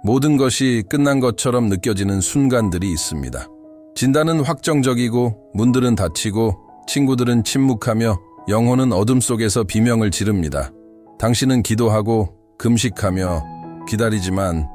모든 것이 끝난 것처럼 느껴지는 순간들이 있습니다. 진단은 확정적이고 문들은 닫히고 친구들은 침묵하며 영혼은 어둠 속에서 비명을 지릅니다. 당신은 기도하고 금식하며 기다리지만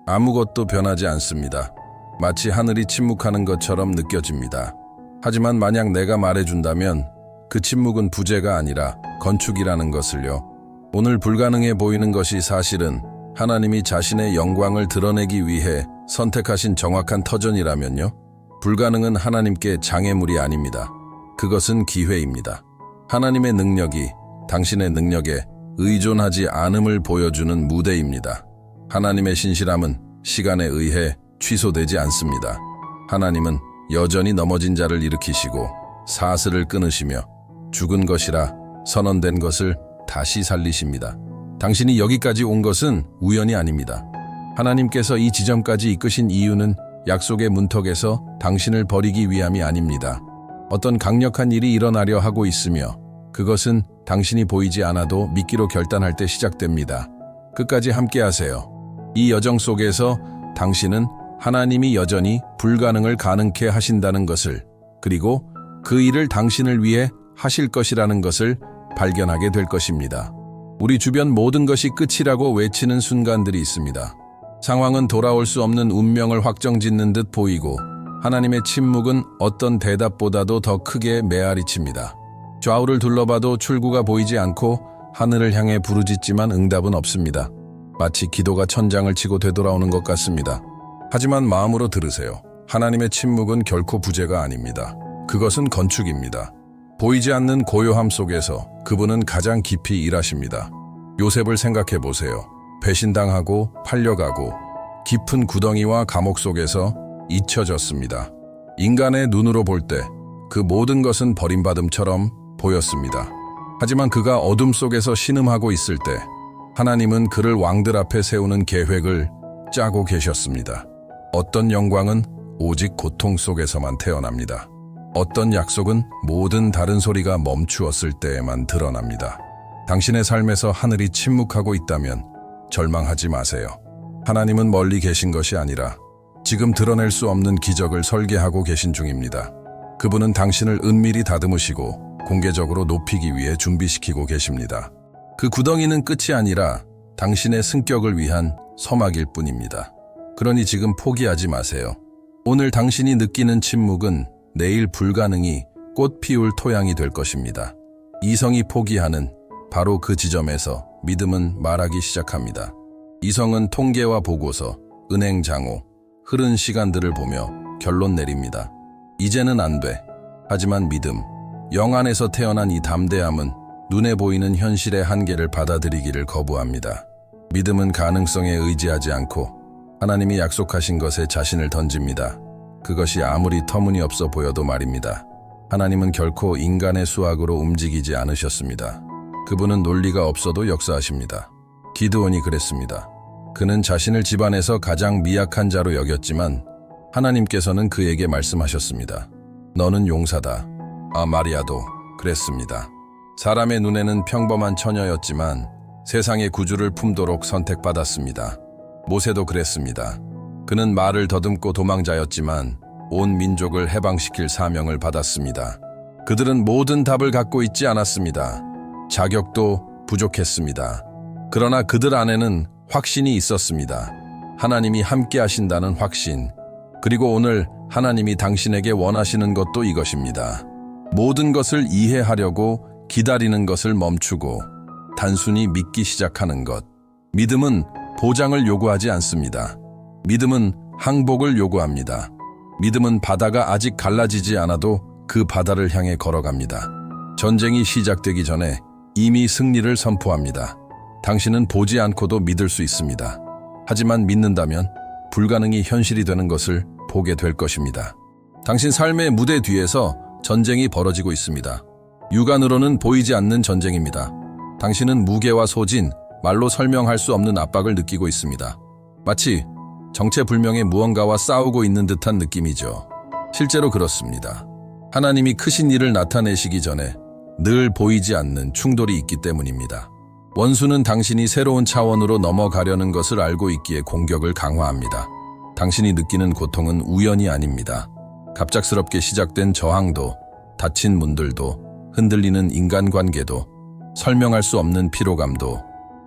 아무것도 변하지 않습니다. 마치 하늘이 침묵하는 것처럼 느껴집니다. 하지만 만약 내가 말해준다면 그 침묵은 부재가 아니라 건축이라는 것을요. 오늘 불가능해 보이는 것이 사실은 하나님이 자신의 영광을 드러내기 위해 선택하신 정확한 터전이라면요. 불가능은 하나님께 장애물이 아닙니다. 그것은 기회입니다. 하나님의 능력이 당신의 능력에 의존하지 않음을 보여주는 무대입니다. 하나님의 신실함은 시간에 의해 취소되지 않습니다. 하나님은 여전히 넘어진 자를 일으키시고 사슬을 끊으시며 죽은 것이라 선언된 것을 다시 살리십니다. 당신이 여기까지 온 것은 우연이 아닙니다. 하나님께서 이 지점까지 이끄신 이유는 약속의 문턱에서 당신을 버리기 위함이 아닙니다. 어떤 강력한 일이 일어나려 하고 있으며 그것은 당신이 보이지 않아도 믿기로 결단할 때 시작됩니다. 끝까지 함께하세요. 이 여정 속에서 당신은 하나님이 여전히 불가능을 가능케 하신다는 것을, 그리고 그 일을 당신을 위해 하실 것이라는 것을 발견하게 될 것입니다. 우리 주변 모든 것이 끝이라고 외치는 순간들이 있습니다. 상황은 돌아올 수 없는 운명을 확정짓는 듯 보이고 하나님의 침묵은 어떤 대답보다도 더 크게 메아리칩니다. 좌우를 둘러봐도 출구가 보이지 않고 하늘을 향해 부르짖지만 응답은 없습니다. 마치 기도가 천장을 치고 되돌아오는 것 같습니다. 하지만 마음으로 들으세요. 하나님의 침묵은 결코 부재가 아닙니다. 그것은 건축입니다. 보이지 않는 고요함 속에서 그분은 가장 깊이 일하십니다. 요셉을 생각해 보세요. 배신당하고 팔려가고 깊은 구덩이와 감옥 속에서 잊혀졌습니다. 인간의 눈으로 볼 때 그 모든 것은 버림받음처럼 보였습니다. 하지만 그가 어둠 속에서 신음하고 있을 때 하나님은 그를 왕들 앞에 세우는 계획을 짜고 계셨습니다. 어떤 영광은 오직 고통 속에서만 태어납니다. 어떤 약속은 모든 다른 소리가 멈추었을 때에만 드러납니다. 당신의 삶에서 하늘이 침묵하고 있다면 절망하지 마세요. 하나님은 멀리 계신 것이 아니라 지금 드러낼 수 없는 기적을 설계하고 계신 중입니다. 그분은 당신을 은밀히 다듬으시고 공개적으로 높이기 위해 준비시키고 계십니다. 그 구덩이는 끝이 아니라 당신의 승격을 위한 서막일 뿐입니다. 그러니 지금 포기하지 마세요. 오늘 당신이 느끼는 침묵은 내일 불가능이 꽃 피울 토양이 될 것입니다. 이성이 포기하는 바로 그 지점에서 믿음은 말하기 시작합니다. 이성은 통계와 보고서, 은행 장호, 흐른 시간들을 보며 결론 내립니다. 이제는 안 돼. 하지만 믿음, 영 안에서 태어난 이 담대함은 눈에 보이는 현실의 한계를 받아들이기를 거부합니다. 믿음은 가능성에 의지하지 않고 하나님이 약속하신 것에 자신을 던집니다. 그것이 아무리 터무니없어 보여도 말입니다. 하나님은 결코 인간의 수학으로 움직이지 않으셨습니다. 그분은 논리가 없어도 역사하십니다. 기드온이 그랬습니다. 그는 자신을 집안에서 가장 미약한 자로 여겼지만 하나님께서는 그에게 말씀하셨습니다. 너는 용사다. 마리아도 그랬습니다. 사람의 눈에는 평범한 처녀였지만 세상의 구주를 품도록 선택받았습니다. 모세도 그랬습니다. 그는 말을 더듬고 도망자였지만 온 민족을 해방시킬 사명을 받았습니다. 그들은 모든 답을 갖고 있지 않았습니다. 자격도 부족했습니다. 그러나 그들 안에는 확신이 있었습니다. 하나님이 함께 하신다는 확신. 그리고 오늘 하나님이 당신에게 원하시는 것도 이것입니다. 모든 것을 이해하려고 기다리는 것을 멈추고 단순히 믿기 시작하는 것. 믿음은 보장을 요구하지 않습니다. 믿음은 항복을 요구합니다. 믿음은 바다가 아직 갈라지지 않아도 그 바다를 향해 걸어갑니다. 전쟁이 시작되기 전에 이미 승리를 선포합니다. 당신은 보지 않고도 믿을 수 있습니다. 하지만 믿는다면 불가능이 현실이 되는 것을 보게 될 것입니다. 당신 삶의 무대 뒤에서 전쟁이 벌어지고 있습니다. 육안으로는 보이지 않는 전쟁입니다. 당신은 무게와 소진, 말로 설명할 수 없는 압박을 느끼고 있습니다. 마치 정체불명의 무언가와 싸우고 있는 듯한 느낌이죠. 실제로 그렇습니다. 하나님이 크신 일을 나타내시기 전에 늘 보이지 않는 충돌이 있기 때문입니다. 원수는 당신이 새로운 차원으로 넘어가려는 것을 알고 있기에 공격을 강화합니다. 당신이 느끼는 고통은 우연이 아닙니다. 갑작스럽게 시작된 저항도, 닫힌 문들도, 흔들리는 인간관계도, 설명할 수 없는 피로감도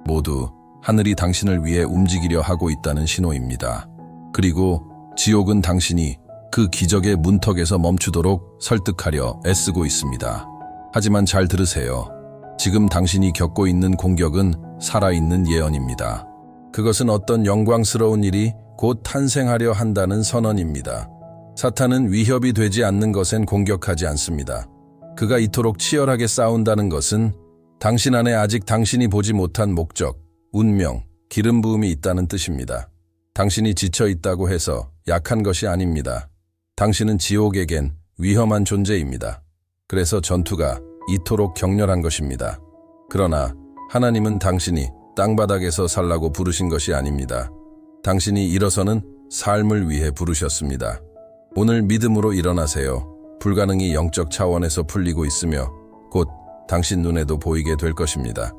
모두 하늘이 당신을 위해 움직이려 하고 있다는 신호입니다. 그리고 지옥은 당신이 그 기적의 문턱에서 멈추도록 설득하려 애쓰고 있습니다. 하지만 잘 들으세요. 지금 당신이 겪고 있는 공격은 살아있는 예언입니다. 그것은 어떤 영광스러운 일이 곧 탄생하려 한다는 선언입니다. 사탄은 위협이 되지 않는 것엔 공격하지 않습니다. 그가 이토록 치열하게 싸운다는 것은 당신 안에 아직 당신이 보지 못한 목적, 운명, 기름 부음이 있다는 뜻입니다. 당신이 지쳐 있다고 해서 약한 것이 아닙니다. 당신은 지옥에겐 위험한 존재입니다. 그래서 전투가 이토록 격렬한 것입니다. 그러나 하나님은 당신이 땅바닥에서 살라고 부르신 것이 아닙니다. 당신이 일어서는 삶을 위해 부르셨습니다. 오늘 믿음으로 일어나세요. 불가능이 영적 차원에서 풀리고 있으며 곧 당신 눈에도 보이게 될 것입니다.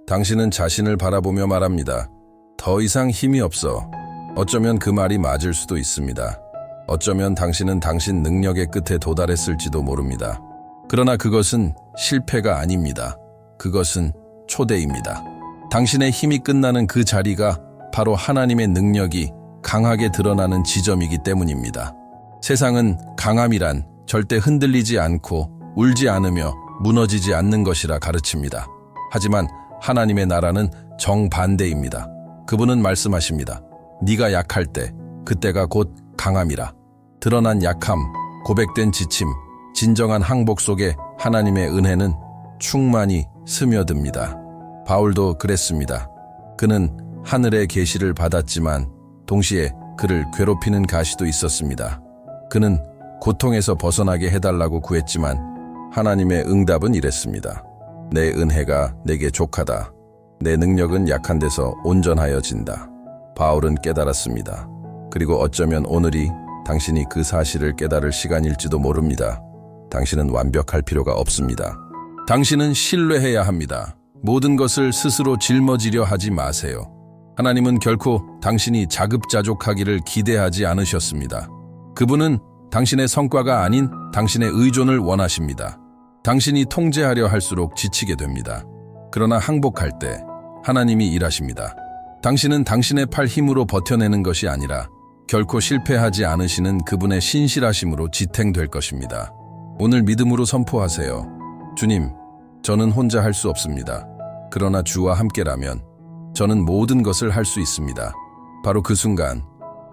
당신은 자신을 바라보며 말합니다. 더 이상 힘이 없어. 어쩌면 그 말이 맞을 수도 있습니다. 어쩌면 당신은 당신 능력의 끝에 도달했을지도 모릅니다. 그러나 그것은 실패가 아닙니다. 그것은 초대입니다. 당신의 힘이 끝나는 그 자리가 바로 하나님의 능력이 강하게 드러나는 지점이기 때문입니다. 세상은 강함이란 절대 흔들리지 않고 울지 않으며 무너지지 않는 것이라 가르칩니다. 하지만 하나님의 나라는 정반대입니다. 그분은 말씀하십니다. 네가 약할 때 그때가 곧 강함이라. 드러난 약함, 고백된 지침, 진정한 항복 속에 하나님의 은혜는 충만히 스며듭니다. 바울도 그랬습니다. 그는 하늘의 계시를 받았지만 동시에 그를 괴롭히는 가시도 있었습니다. 그는 고통에서 벗어나게 해달라고 구했지만 하나님의 응답은 이랬습니다. 내 은혜가 내게 족하다. 내 능력은 약한 데서 온전하여진다. 바울은 깨달았습니다. 그리고 어쩌면 오늘이 당신이 그 사실을 깨달을 시간일지도 모릅니다. 당신은 완벽할 필요가 없습니다. 당신은 신뢰해야 합니다. 모든 것을 스스로 짊어지려 하지 마세요. 하나님은 결코 당신이 자급자족하기를 기대하지 않으셨습니다. 그분은 당신의 성과가 아닌 당신의 의존을 원하십니다. 당신이 통제하려 할수록 지치게 됩니다. 그러나 항복할 때 하나님이 일하십니다. 당신은 당신의 팔 힘으로 버텨내는 것이 아니라 결코 실패하지 않으시는 그분의 신실하심으로 지탱될 것입니다. 오늘 믿음으로 선포하세요. 주님, 저는 혼자 할 수 없습니다. 그러나 주와 함께라면 저는 모든 것을 할 수 있습니다. 바로 그 순간,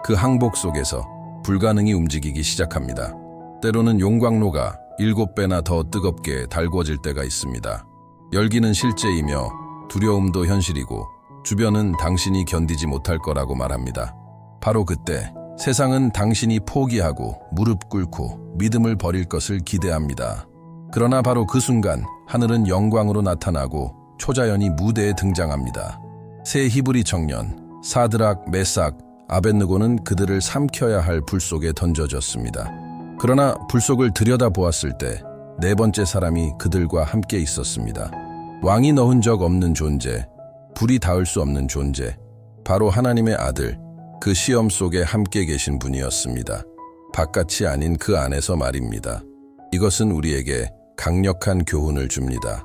그 항복 속에서 불가능이 움직이기 시작합니다. 때로는 용광로가 7배나 더 뜨겁게 달궈질 때가 있습니다. 열기는 실제이며 두려움도 현실이고 주변은 당신이 견디지 못할 거라고 말합니다. 바로 그때 세상은 당신이 포기하고 무릎 꿇고 믿음을 버릴 것을 기대합니다. 그러나 바로 그 순간 하늘은 영광으로 나타나고 초자연이 무대에 등장합니다. 세 히브리 청년 사드락, 메삭, 아벳느고는 그들을 삼켜야 할 불 속에 던져졌습니다. 그러나 불 속을 들여다보았을 때 네 번째 사람이 그들과 함께 있었습니다. 왕이 넣은 적 없는 존재, 불이 닿을 수 없는 존재, 바로 하나님의 아들, 그 시험 속에 함께 계신 분이었습니다. 바깥이 아닌 그 안에서 말입니다. 이것은 우리에게 강력한 교훈을 줍니다.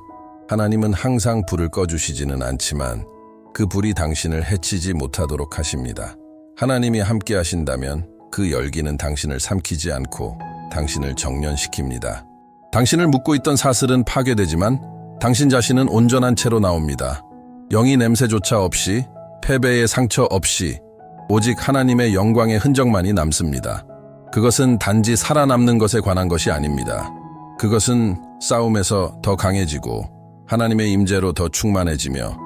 하나님은 항상 불을 꺼주시지는 않지만 그 불이 당신을 해치지 못하도록 하십니다. 하나님이 함께 하신다면 그 열기는 당신을 삼키지 않고 당신을 정련시킵니다. 당신을 묶고 있던 사슬은 파괴되지만 당신 자신은 온전한 채로 나옵니다. 영이 냄새조차 없이, 패배의 상처 없이 오직 하나님의 영광의 흔적만이 남습니다. 그것은 단지 살아남는 것에 관한 것이 아닙니다. 그것은 싸움에서 더 강해지고 하나님의 임재로 더 충만해지며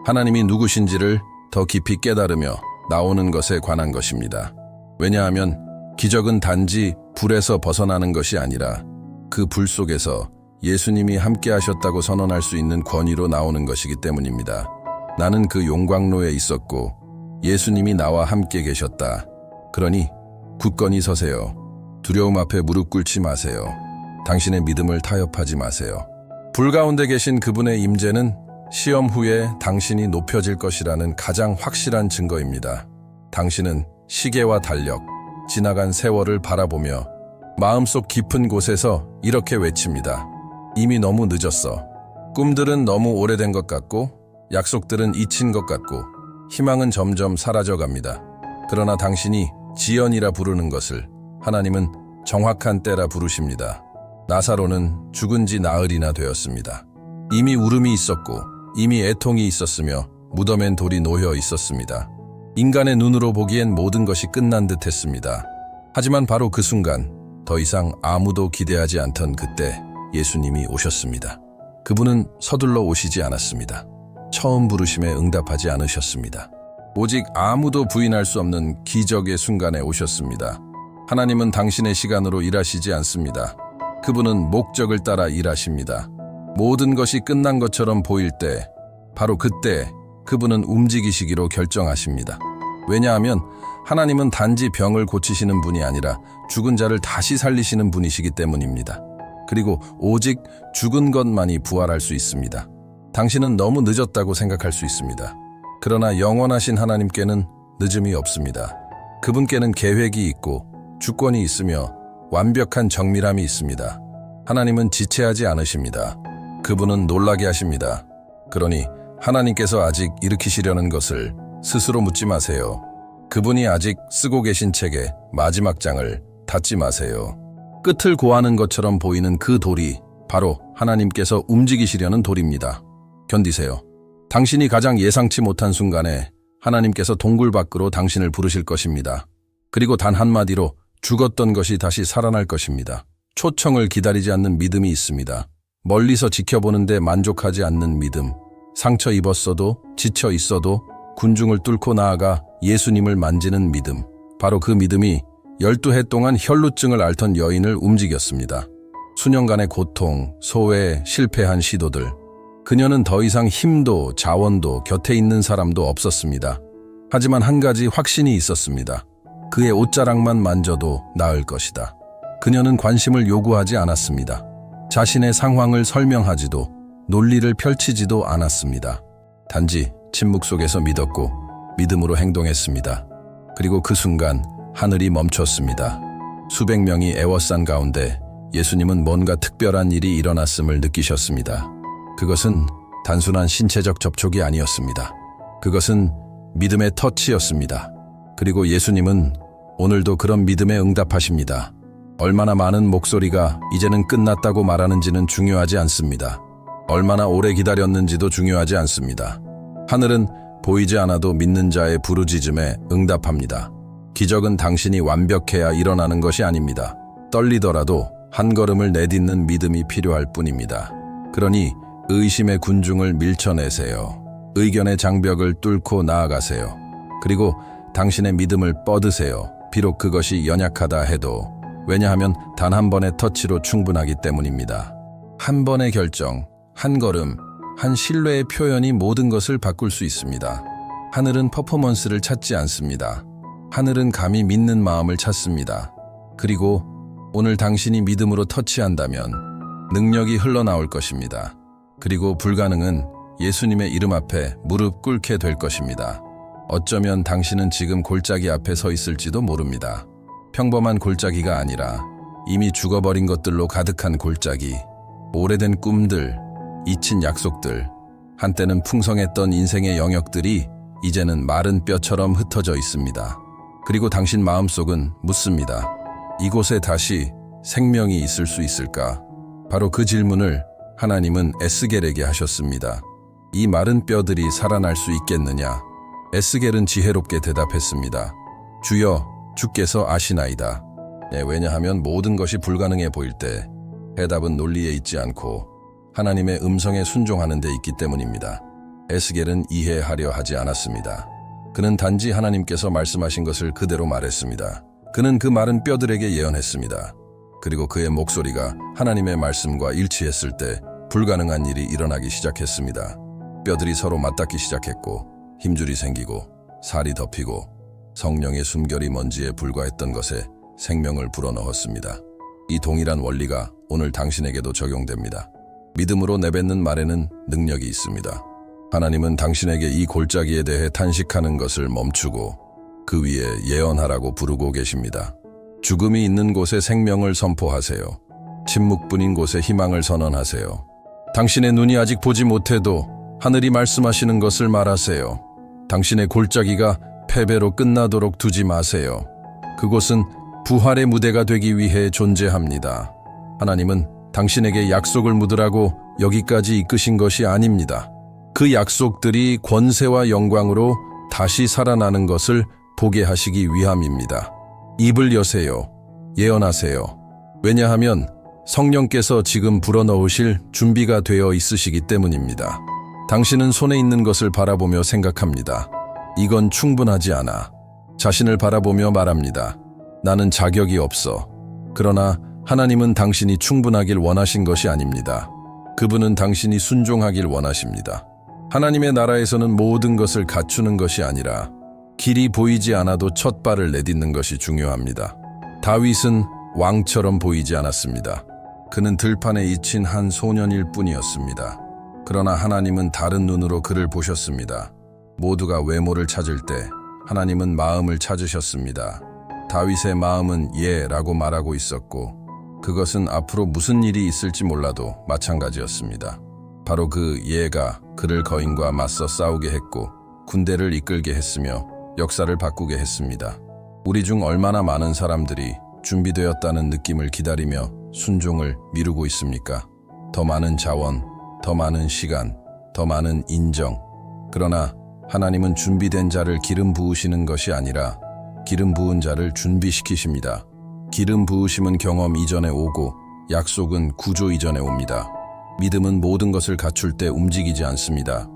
하나님이 누구신지를 더 깊이 깨달으며 나오는 것에 관한 것입니다. 왜냐하면 기적은 단지 불에서 벗어나는 것이 아니라 그 불 속에서 예수님이 함께 하셨다고 선언할 수 있는 권위로 나오는 것이기 때문입니다. 나는 그 용광로에 있었고 예수님이 나와 함께 계셨다. 그러니 굳건히 서세요. 두려움 앞에 무릎 꿇지 마세요. 당신의 믿음을 타협하지 마세요. 불 가운데 계신 그분의 임재는 시험 후에 당신이 높여질 것이라는 가장 확실한 증거입니다. 당신은 시계와 달력, 지나간 세월을 바라보며 마음속 깊은 곳에서 이렇게 외칩니다. 이미 너무 늦었어. 꿈들은 너무 오래된 것 같고, 약속들은 잊힌 것 같고, 희망은 점점 사라져갑니다. 그러나 당신이 지연이라 부르는 것을 하나님은 정확한 때라 부르십니다. 나사로는 죽은 지 나흘이나 되었습니다. 이미 울음이 있었고, 이미 애통이 있었으며 무덤엔 돌이 놓여 있었습니다. 인간의 눈으로 보기엔 모든 것이 끝난 듯 했습니다. 하지만 바로 그 순간, 더 이상 아무도 기대하지 않던 그때 예수님이 오셨습니다. 그분은 서둘러 오시지 않았습니다. 처음 부르심에 응답하지 않으셨습니다. 오직 아무도 부인할 수 없는 기적의 순간에 오셨습니다. 하나님은 당신의 시간으로 일하시지 않습니다. 그분은 목적을 따라 일하십니다. 모든 것이 끝난 것처럼 보일 때, 바로 그때 그분은 움직이시기로 결정하십니다. 왜냐하면 하나님은 단지 병을 고치시는 분이 아니라 죽은 자를 다시 살리시는 분이시기 때문입니다. 그리고 오직 죽은 것만이 부활할 수 있습니다. 당신은 너무 늦었다고 생각할 수 있습니다. 그러나 영원하신 하나님께는 늦음이 없습니다. 그분께는 계획이 있고 주권이 있으며 완벽한 정밀함이 있습니다. 하나님은 지체하지 않으십니다. 그분은 놀라게 하십니다. 그러니 하나님께서 아직 일으키시려는 것을 스스로 묻지 마세요. 그분이 아직 쓰고 계신 책의 마지막 장을 닫지 마세요. 끝을 고하는 것처럼 보이는 그 돌이 바로 하나님께서 움직이시려는 돌입니다. 견디세요. 당신이 가장 예상치 못한 순간에 하나님께서 동굴 밖으로 당신을 부르실 것입니다. 그리고 단 한마디로 죽었던 것이 다시 살아날 것입니다. 초청을 기다리지 않는 믿음이 있습니다. 멀리서 지켜보는데 만족하지 않는 믿음. 상처 입었어도 지쳐 있어도 군중을 뚫고 나아가 예수님을 만지는 믿음. 바로 그 믿음이 12해 동안 혈루증을 앓던 여인을 움직였습니다. 수년간의 고통, 소외, 실패한 시도들. 그녀는 더 이상 힘도 자원도 곁에 있는 사람도 없었습니다. 하지만 한 가지 확신이 있었습니다. 그의 옷자락만 만져도 나을 것이다. 그녀는 관심을 요구하지 않았습니다. 자신의 상황을 설명하지도 논리를 펼치지도 않았습니다. 단지 침묵 속에서 믿었고 믿음으로 행동했습니다. 그리고 그 순간 하늘이 멈췄습니다. 수백 명이 애워싼 가운데 예수님은 뭔가 특별한 일이 일어났음을 느끼셨습니다. 그것은 단순한 신체적 접촉이 아니었습니다. 그것은 믿음의 터치였습니다. 그리고 예수님은 오늘도 그런 믿음에 응답하십니다. 얼마나 많은 목소리가 이제는 끝났다고 말하는지는 중요하지 않습니다. 얼마나 오래 기다렸는지도 중요하지 않습니다. 하늘은 보이지 않아도 믿는 자의 부르짖음에 응답합니다. 기적은 당신이 완벽해야 일어나는 것이 아닙니다. 떨리더라도 한 걸음을 내딛는 믿음이 필요할 뿐입니다. 그러니 의심의 군중을 밀쳐내세요. 의견의 장벽을 뚫고 나아가세요. 그리고 당신의 믿음을 뻗으세요. 비록 그것이 연약하다 해도. 왜냐하면 단 한 번의 터치로 충분하기 때문입니다. 한 번의 결정, 한 걸음, 한 신뢰의 표현이 모든 것을 바꿀 수 있습니다. 하늘은 퍼포먼스를 찾지 않습니다. 하늘은 감히 믿는 마음을 찾습니다. 그리고 오늘 당신이 믿음으로 터치한다면 능력이 흘러나올 것입니다. 그리고 불가능은 예수님의 이름 앞에 무릎 꿇게 될 것입니다. 어쩌면 당신은 지금 골짜기 앞에 서 있을지도 모릅니다. 평범한 골짜기가 아니라 이미 죽어버린 것들로 가득한 골짜기, 오래된 꿈들, 잊힌 약속들, 한때는 풍성했던 인생의 영역들이 이제는 마른 뼈처럼 흩어져 있습니다. 그리고 당신 마음속은 묻습니다. 이곳에 다시 생명이 있을 수 있을까? 바로 그 질문을 하나님은 에스겔에게 하셨습니다. 이 마른 뼈들이 살아날 수 있겠느냐? 에스겔은 지혜롭게 대답했습니다. 주여, 주께서 아시나이다. 왜냐하면 모든 것이 불가능해 보일 때 해답은 논리에 있지 않고 하나님의 음성에 순종하는 데 있기 때문입니다. 에스겔은 이해하려 하지 않았습니다. 그는 단지 하나님께서 말씀하신 것을 그대로 말했습니다. 그는 그 마른 뼈들에게 예언했습니다. 그리고 그의 목소리가 하나님의 말씀과 일치했을 때 불가능한 일이 일어나기 시작했습니다. 뼈들이 서로 맞닿기 시작했고 힘줄이 생기고 살이 덮이고 성령의 숨결이 먼지에 불과했던 것에 생명을 불어넣었습니다. 이 동일한 원리가 오늘 당신에게도 적용됩니다. 믿음으로 내뱉는 말에는 능력이 있습니다. 하나님은 당신에게 이 골짜기에 대해 탄식하는 것을 멈추고 그 위에 예언하라고 부르고 계십니다. 죽음이 있는 곳에 생명을 선포하세요. 침묵뿐인 곳에 희망을 선언하세요. 당신의 눈이 아직 보지 못해도 하늘이 말씀하시는 것을 말하세요. 당신의 골짜기가 패배로 끝나도록 두지 마세요. 그곳은 부활의 무대가 되기 위해 존재합니다. 하나님은 당신에게 약속을 묻으라고 여기까지 이끄신 것이 아닙니다. 그 약속들이 권세와 영광으로 다시 살아나는 것을 보게 하시기 위함입니다. 입을 여세요. 예언하세요. 왜냐하면 성령께서 지금 불어넣으실 준비가 되어 있으시기 때문입니다. 당신은 손에 있는 것을 바라보며 생각합니다. 이건 충분하지 않아. 자신을 바라보며 말합니다. 나는 자격이 없어. 그러나 하나님은 당신이 충분하길 원하신 것이 아닙니다. 그분은 당신이 순종하길 원하십니다. 하나님의 나라에서는 모든 것을 갖추는 것이 아니라 길이 보이지 않아도 첫 발을 내딛는 것이 중요합니다. 다윗은 왕처럼 보이지 않았습니다. 그는 들판에 잊힌 한 소년일 뿐이었습니다. 그러나 하나님은 다른 눈으로 그를 보셨습니다. 모두가 외모를 찾을 때 하나님은 마음을 찾으셨습니다. 다윗의 마음은 예라고 말하고 있었고 그것은 앞으로 무슨 일이 있을지 몰라도 마찬가지였습니다. 바로 그 예가 그를 거인과 맞서 싸우게 했고 군대를 이끌게 했으며 역사를 바꾸게 했습니다. 우리 중 얼마나 많은 사람들이 준비되었다는 느낌을 기다리며 순종을 미루고 있습니까? 더 많은 자원, 더 많은 시간, 더 많은 인정. 그러나 하나님은 준비된 자를 기름 부으시는 것이 아니라 기름 부은 자를 준비시키십니다. 기름 부으심은 경험 이전에 오고 약속은 구조 이전에 옵니다. 믿음은 모든 것을 갖출 때 움직이지 않습니다.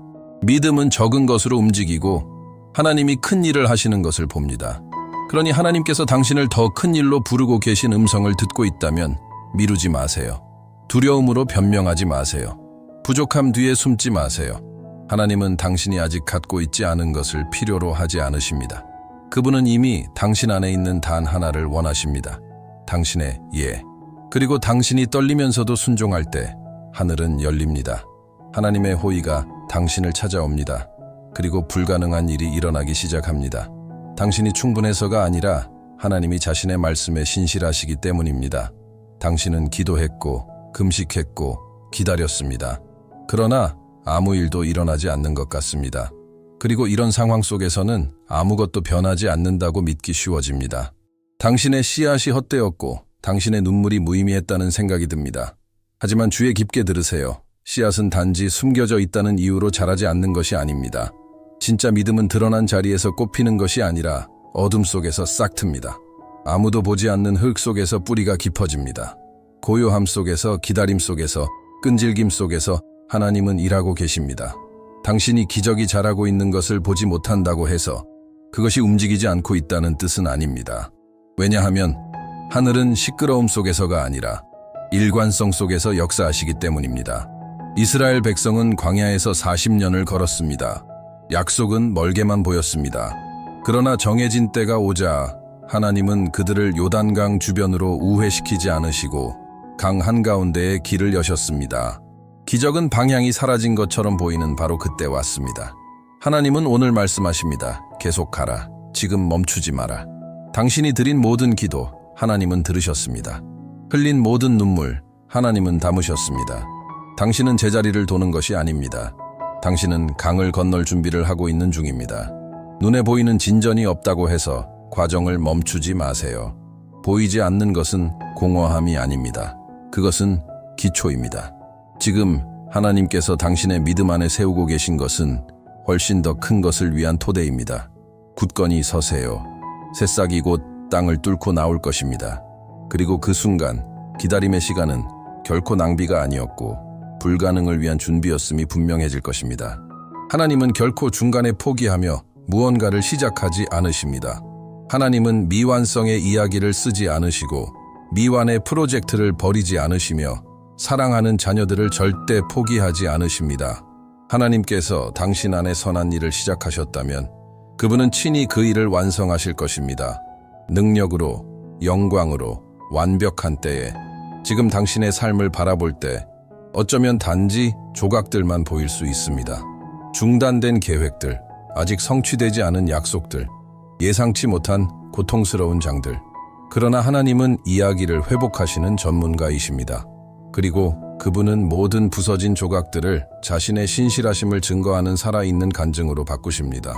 믿음은 적은 것으로 움직이고 하나님이 큰 일을 하시는 것을 봅니다. 그러니 하나님께서 당신을 더 큰 일로 부르고 계신 음성을 듣고 있다면 미루지 마세요. 두려움으로 변명하지 마세요. 부족함 뒤에 숨지 마세요. 하나님은 당신이 아직 갖고 있지 않은 것을 필요로 하지 않으십니다. 그분은 이미 당신 안에 있는 단 하나를 원하십니다. 당신의 예. 그리고 당신이 떨리면서도 순종할 때 하늘은 열립니다. 하나님의 호의가 당신을 찾아옵니다. 그리고 불가능한 일이 일어나기 시작합니다. 당신이 충분해서가 아니라 하나님이 자신의 말씀에 신실하시기 때문입니다. 당신은 기도했고 금식했고 기다렸습니다. 그러나 아무 일도 일어나지 않는 것 같습니다. 그리고 이런 상황 속에서는 아무것도 변하지 않는다고 믿기 쉬워집니다. 당신의 씨앗이 헛되었고 당신의 눈물이 무의미했다는 생각이 듭니다. 하지만 주의 깊게 들으세요. 씨앗은 단지 숨겨져 있다는 이유로 자라지 않는 것이 아닙니다. 진짜 믿음은 드러난 자리에서 꽃피는 것이 아니라 어둠 속에서 싹틉니다. 아무도 보지 않는 흙 속에서 뿌리가 깊어집니다. 고요함 속에서, 기다림 속에서, 끈질김 속에서 하나님은 일하고 계십니다. 당신이 기적이 자라고 있는 것을 보지 못한다고 해서 그것이 움직이지 않고 있다는 뜻은 아닙니다. 왜냐하면 하늘은 시끄러움 속에서가 아니라 일관성 속에서 역사하시기 때문입니다. 이스라엘 백성은 광야에서 40년을 걸었습니다. 약속은 멀게만 보였습니다. 그러나 정해진 때가 오자 하나님은 그들을 요단강 주변으로 우회시키지 않으시고 강 한가운데에 길을 여셨습니다. 기적은 방향이 사라진 것처럼 보이는 바로 그때 왔습니다. 하나님은 오늘 말씀하십니다. 계속하라. 지금 멈추지 마라. 당신이 드린 모든 기도, 하나님은 들으셨습니다. 흘린 모든 눈물, 하나님은 담으셨습니다. 당신은 제자리를 도는 것이 아닙니다. 당신은 강을 건널 준비를 하고 있는 중입니다. 눈에 보이는 진전이 없다고 해서 과정을 멈추지 마세요. 보이지 않는 것은 공허함이 아닙니다. 그것은 기초입니다. 지금 하나님께서 당신의 믿음 안에 세우고 계신 것은 훨씬 더 큰 것을 위한 토대입니다. 굳건히 서세요. 새싹이 곧 땅을 뚫고 나올 것입니다. 그리고 그 순간 기다림의 시간은 결코 낭비가 아니었고 불가능을 위한 준비였음이 분명해질 것입니다. 하나님은 결코 중간에 포기하며 무언가를 시작하지 않으십니다. 하나님은 미완성의 이야기를 쓰지 않으시고 미완의 프로젝트를 버리지 않으시며 사랑하는 자녀들을 절대 포기하지 않으십니다. 하나님께서 당신 안에 선한 일을 시작하셨다면 그분은 친히 그 일을 완성하실 것입니다. 능력으로, 영광으로, 완벽한 때에 지금 당신의 삶을 바라볼 때 어쩌면 단지 조각들만 보일 수 있습니다. 중단된 계획들, 아직 성취되지 않은 약속들, 예상치 못한 고통스러운 장들. 그러나 하나님은 이야기를 회복하시는 전문가이십니다. 그리고 그분은 모든 부서진 조각들을 자신의 신실하심을 증거하는 살아있는 간증으로 바꾸십니다.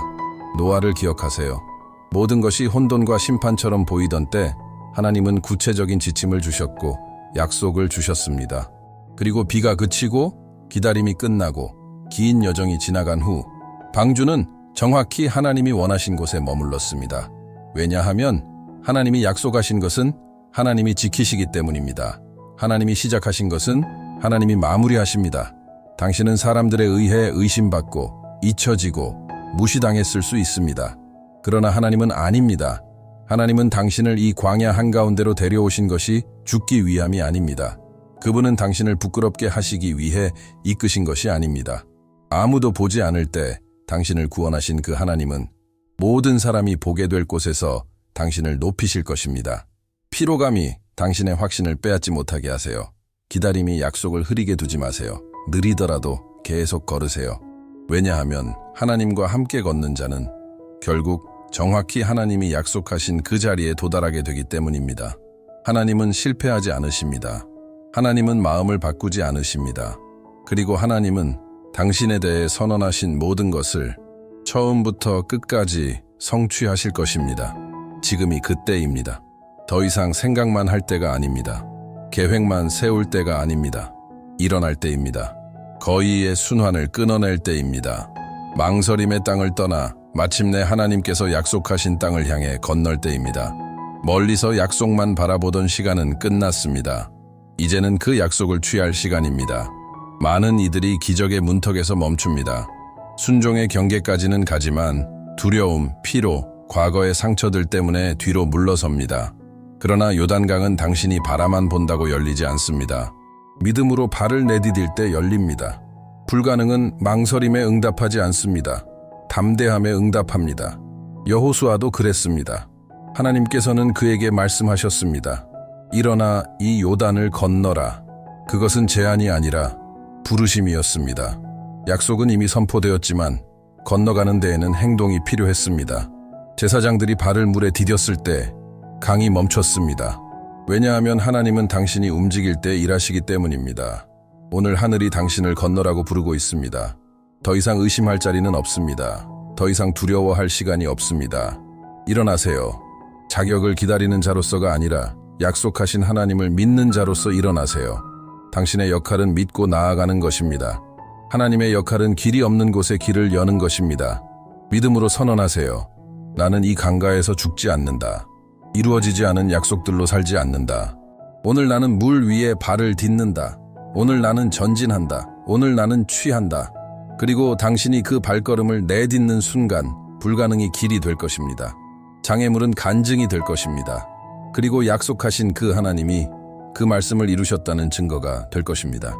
노아를 기억하세요. 모든 것이 혼돈과 심판처럼 보이던 때 하나님은 구체적인 지침을 주셨고 약속을 주셨습니다. 그리고 비가 그치고 기다림이 끝나고 긴 여정이 지나간 후 방주는 정확히 하나님이 원하신 곳에 머물렀습니다. 왜냐하면 하나님이 약속하신 것은 하나님이 지키시기 때문입니다. 하나님이 시작하신 것은 하나님이 마무리하십니다. 당신은 사람들에 의해 의심받고 잊혀지고 무시당했을 수 있습니다. 그러나 하나님은 아닙니다. 하나님은 당신을 이 광야 한가운데로 데려오신 것이 죽기 위함이 아닙니다. 그분은 당신을 부끄럽게 하시기 위해 이끄신 것이 아닙니다. 아무도 보지 않을 때 당신을 구원하신 그 하나님은 모든 사람이 보게 될 곳에서 당신을 높이실 것입니다. 피로감이 당신의 확신을 빼앗지 못하게 하세요. 기다림이 약속을 흐리게 두지 마세요. 느리더라도 계속 걸으세요. 왜냐하면 하나님과 함께 걷는 자는 결국 정확히 하나님이 약속하신 그 자리에 도달하게 되기 때문입니다. 하나님은 실패하지 않으십니다. 하나님은 마음을 바꾸지 않으십니다. 그리고 하나님은 당신에 대해 선언하신 모든 것을 처음부터 끝까지 성취하실 것입니다. 지금이 그때입니다. 더 이상 생각만 할 때가 아닙니다. 계획만 세울 때가 아닙니다. 일어날 때입니다. 거의의 순환을 끊어낼 때입니다. 망설임의 땅을 떠나 마침내 하나님께서 약속하신 땅을 향해 건널 때입니다. 멀리서 약속만 바라보던 시간은 끝났습니다. 이제는 그 약속을 취할 시간입니다. 많은 이들이 기적의 문턱에서 멈춥니다. 순종의 경계까지는 가지만 두려움, 피로, 과거의 상처들 때문에 뒤로 물러섭니다. 그러나 요단강은 당신이 바라만 본다고 열리지 않습니다. 믿음으로 발을 내디딜 때 열립니다. 불가능은 망설임에 응답하지 않습니다. 담대함에 응답합니다. 여호수아도 그랬습니다. 하나님께서는 그에게 말씀하셨습니다. 일어나 이 요단을 건너라. 그것은 제안이 아니라 부르심이었습니다. 약속은 이미 선포되었지만 건너가는 데에는 행동이 필요했습니다. 제사장들이 발을 물에 디뎠을 때 강이 멈췄습니다. 왜냐하면 하나님은 당신이 움직일 때 일하시기 때문입니다. 오늘 하늘이 당신을 건너라고 부르고 있습니다. 더 이상 의심할 자리는 없습니다. 더 이상 두려워할 시간이 없습니다. 일어나세요. 자격을 기다리는 자로서가 아니라 약속하신 하나님을 믿는 자로서 일어나세요. 당신의 역할은 믿고 나아가는 것입니다. 하나님의 역할은 길이 없는 곳에 길을 여는 것입니다. 믿음으로 선언하세요. 나는 이 강가에서 죽지 않는다. 이루어지지 않은 약속들로 살지 않는다. 오늘 나는 물 위에 발을 딛는다. 오늘 나는 전진한다. 오늘 나는 취한다. 그리고 당신이 그 발걸음을 내딛는 순간 불가능이 길이 될 것입니다. 장애물은 간증이 될 것입니다. 그리고 약속하신 그 하나님이 그 말씀을 이루셨다는 증거가 될 것입니다.